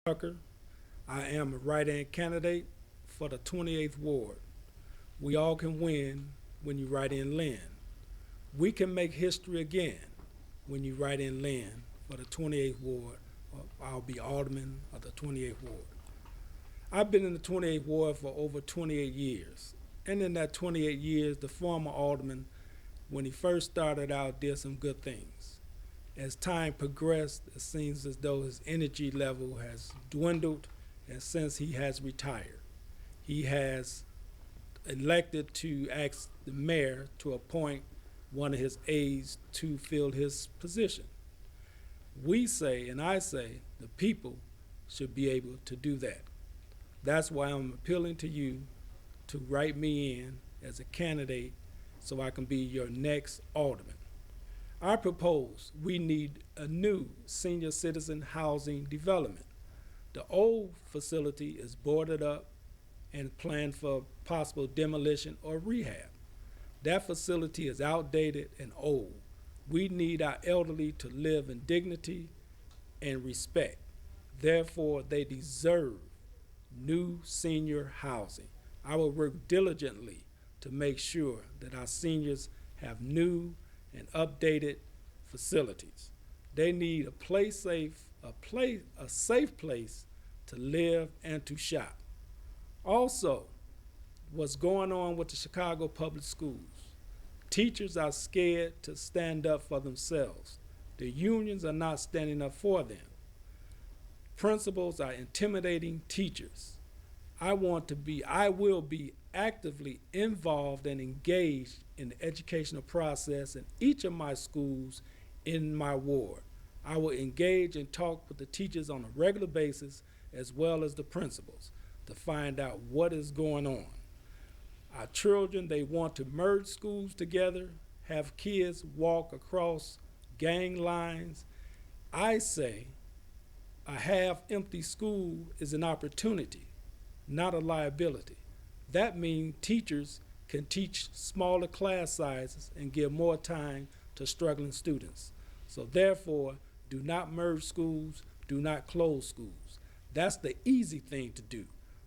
Tucker. I am a write-in candidate for the 28th Ward. We all can win when you write in Lynn. We can make history again when you write in Lynn for the 28th Ward. I'll be Alderman of the 28th Ward. I've been in the 28th Ward for over 28 years. And in that 28 years, the former Alderman, when he first started out, did some good things. As time progressed, it seems as though his energy level has dwindled, and since he has retired, he has elected to ask the mayor to appoint one of his aides to fill his position. We say, and I say, the people should be able to do that. That's why I'm appealing to you to write me in as a candidate so I can be your next alderman. I propose we need a new senior citizen housing development. The old facility is boarded up and planned for possible demolition or rehab. That facility is outdated and old. We need our elderly to live in dignity and respect. Therefore, they deserve new senior housing. I will work diligently to make sure that our seniors have new and updated facilities. They need a safe place to live and to shop. Also, what's going on with the Chicago public schools? Teachers are scared to stand up for themselves. The unions are not standing up for them. Principals are intimidating teachers. I will be actively involved and engaged in the educational process in each of my schools in my ward. I will engage and talk with the teachers on a regular basis as well as the principals to find out what is going on. Our children, they want to merge schools together, have kids walk across gang lines. I say a half-empty school is an opportunity, not a liability. That means teachers can teach smaller class sizes and give more time to struggling students. So therefore, do not merge schools, do not close schools. That's the easy thing to do,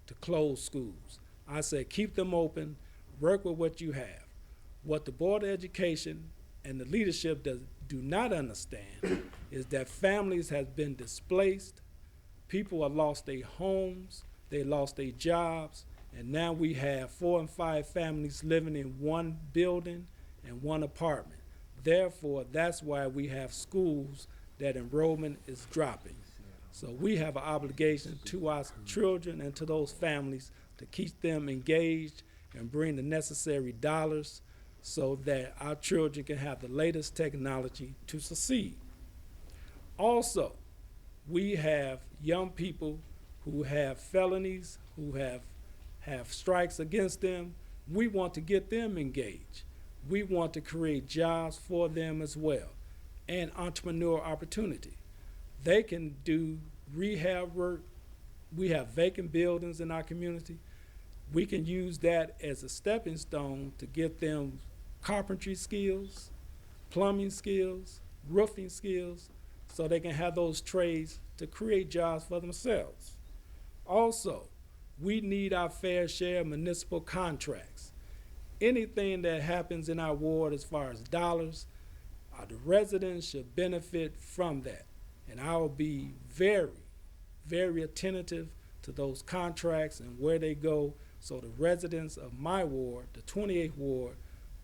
to close schools. I say keep them open, work with what you have. What the Board of Education and the leadership do not understand is that families have been displaced, people have lost their homes, they lost their jobs, and now we have 4 and 5 families living in one building and one apartment. Therefore, that's why we have schools that enrollment is dropping. So we have an obligation to our children and to those families to keep them engaged and bring the necessary dollars so that our children can have the latest technology to succeed. Also, we have young people who have felonies, who have strikes against them. We want to get them engaged. We want to create jobs for them as well and entrepreneur opportunity. They can do rehab work. We have vacant buildings in our community. We can use that as a stepping stone to get them carpentry skills, plumbing skills, roofing skills, so they can have those trades to create jobs for themselves. Also, we need our fair share of municipal contracts. Anything that happens in our ward as far as dollars, the residents should benefit from that. And I will be very, very attentive to those contracts and where they go so the residents of my ward, the 28th Ward,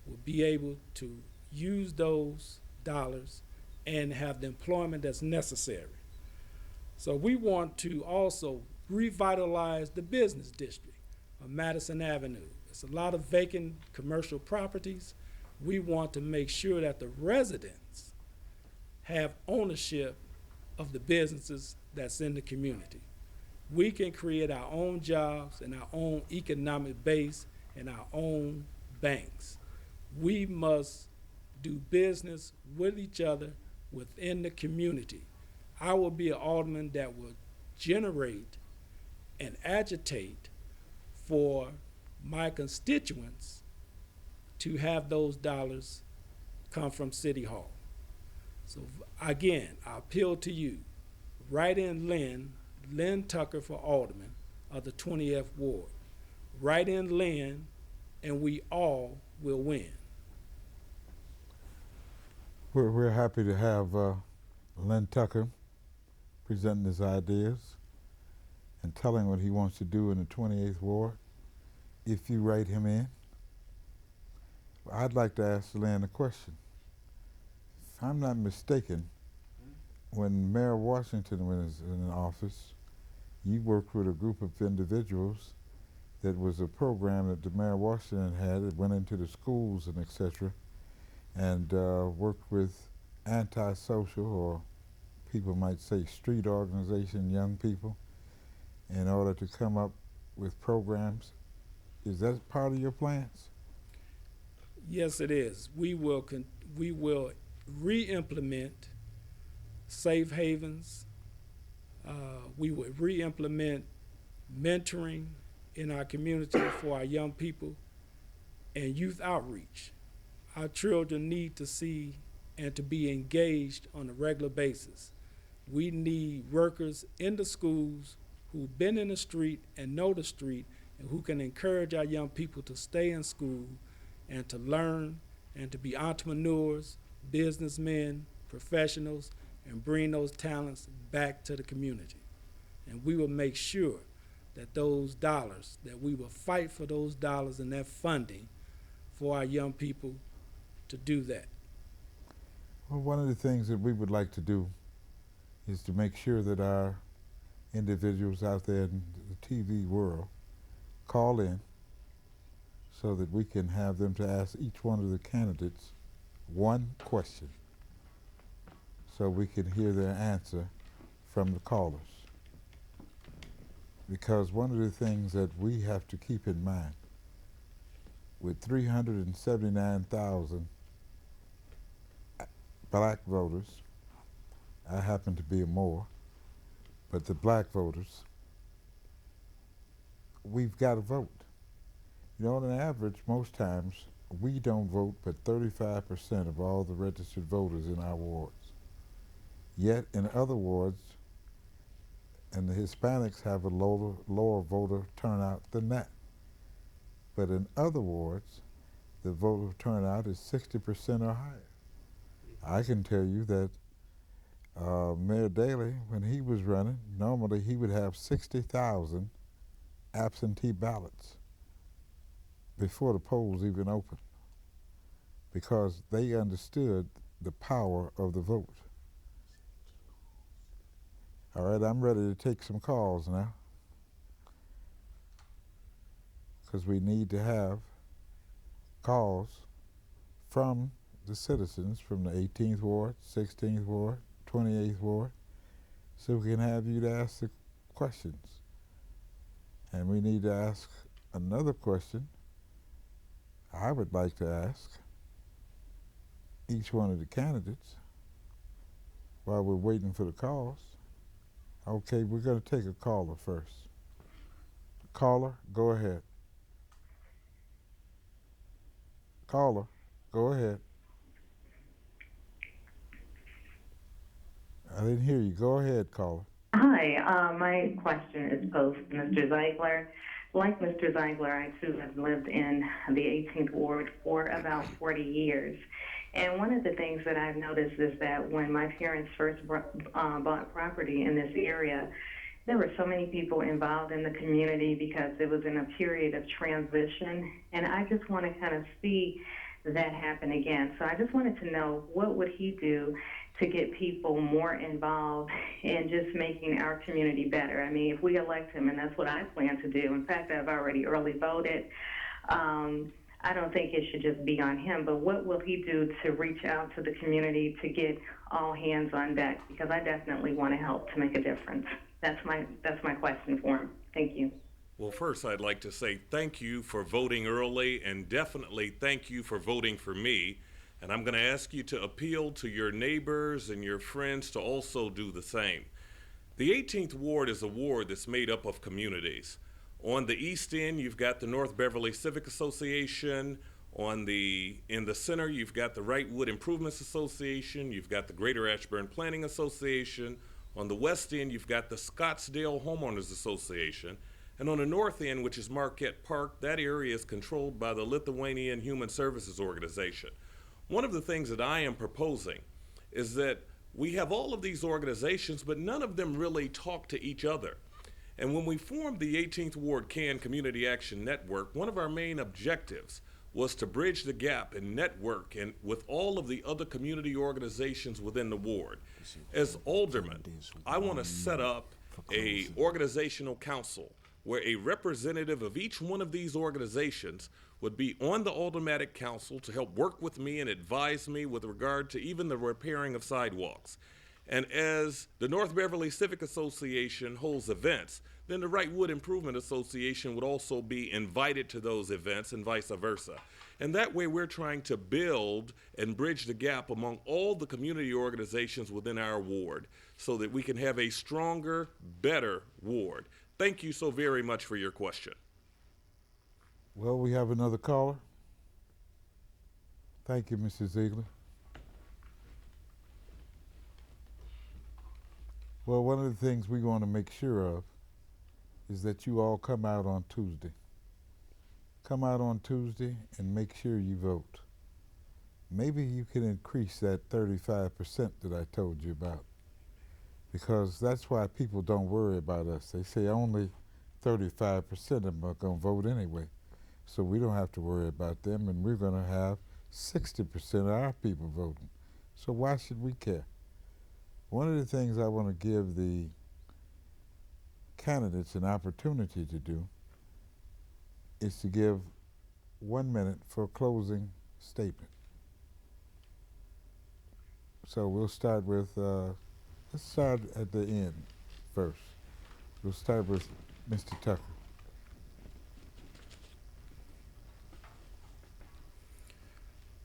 will be able to use those dollars and have the employment that's necessary. So we want to also revitalize the business district of Madison Avenue. There's a lot of vacant commercial properties. We want to make sure that the residents have ownership of the businesses that's in the community. We can create our own jobs and our own economic base and our own banks. We must do business with each other within the community. I will be an alderman that will generate and agitate for my constituents to have those dollars come from City Hall. So again, I appeal to you, write in Lynn Lynn Tucker for Alderman of the 20th Ward. Write in Lynn, and we all will win. We're happy to have Lynn Tucker presenting his ideas and telling what he wants to do in the 28th Ward. If you write him in, I'd like to ask Lynn a question. If I'm not mistaken, when Mayor Washington was in office, you worked with a group of individuals that was a program that the Mayor Washington had. It went into the schools and etc. and worked with antisocial, or people might say street organization, young people, in order to come up with programs. Is that part of your plans? Yes, it is. We will re-implement safe havens. We will re-implement mentoring in our community for our young people and youth outreach. Our children need to see and to be engaged on a regular basis. We need workers in the schools who've been in the street and know the street and who can encourage our young people to stay in school and to learn and to be entrepreneurs, businessmen, professionals, and bring those talents back to the community. And we will make sure that those dollars, that we will fight for those dollars and that funding for our young people to do that. Well, one of the things that we would like to do is to make sure that our individuals out there in the TV world call in so that we can have them to ask each one of the candidates one question so we can hear their answer from the callers. Because one of the things that we have to keep in mind, with 379,000 black voters, I happen to be a Moor, but the black voters, we've got to vote. You know, on average, most times, we don't vote but 35% of all the registered voters in our wards. Yet in other wards, and the Hispanics have a lower voter turnout than that. But in other wards, the voter turnout is 60% or higher. I can tell you that Mayor Daley, when he was running, normally he would have 60,000 absentee ballots before the polls even opened, because they understood the power of the vote. All right, I'm ready to take some calls now, because we need to have calls from the citizens from the 18th Ward, 16th Ward, 28th Ward, so we can have you to ask the questions. And we need to ask another question I would like to ask each one of the candidates while we're waiting for the calls. Okay, we're going to take a caller first. Caller, go ahead. Caller, go ahead. I didn't hear you. Go ahead, caller. Hi, my question is posed to Mr. Ziegler. Like Mr. Ziegler, I too have lived in the 18th Ward for about 40 years. And one of the things that I've noticed is that when my parents first bought property in this area, there were so many people involved in the community because it was in a period of transition. And I just want to kind of see that happen again. So I just wanted to know, what would he do to get people more involved in just making our community better? I mean, if we elect him, and that's what I plan to do. In fact, I've already early voted. I don't think it should just be on him, but what will he do to reach out to the community to get all hands on deck? Because I definitely want to help to make a difference. That's my question for him. Thank you. Well, first, I'd like to say thank you for voting early, and definitely thank you for voting for me. And I'm going to ask you to appeal to your neighbors and your friends to also do the same. The 18th Ward is a ward that's made up of communities. On the east end, you've got the North Beverly Civic Association. In the center, you've got the Wrightwood Improvements Association. You've got the Greater Ashburn Planning Association. On the west end, you've got the Scottsdale Homeowners Association. And on the north end, which is Marquette Park, that area is controlled by the Lithuanian Human Services Organization. One of the things that I am proposing is that we have all of these organizations, but none of them really talk to each other. And when we formed the 18th Ward CAN Community Action Network, one of our main objectives was to bridge the gap and network and with all of the other community organizations within the ward. As alderman, I want to set up a organizational council where a representative of each one of these organizations would be on the aldermanic council to help work with me and advise me with regard to even the repairing of sidewalks. And as the North Beverly Civic Association holds events, then the Wrightwood Improvement Association would also be invited to those events and vice versa. And that way we're trying to build and bridge the gap among all the community organizations within our ward so that we can have a stronger, better ward. Thank you so very much for your question. Well, we have another caller. Thank you, Mr. Ziegler. Well, one of the things we want to make sure of is that you all come out on Tuesday. Come out on Tuesday and make sure you vote. Maybe you can increase that 35% that I told you about, because that's why people don't worry about us. They say only 35% of them are going to vote anyway, so we don't have to worry about them, and we're going to have 60% of our people voting. So why should we care? One of the things I want to give the candidates an opportunity to do is to give 1 minute for a closing statement. So we'll start with, let's start at the end first. We'll start with Mr. Tucker.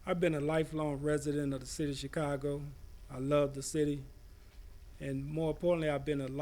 I've been a lifelong resident of the city of Chicago. I love the city. And more importantly, I've been a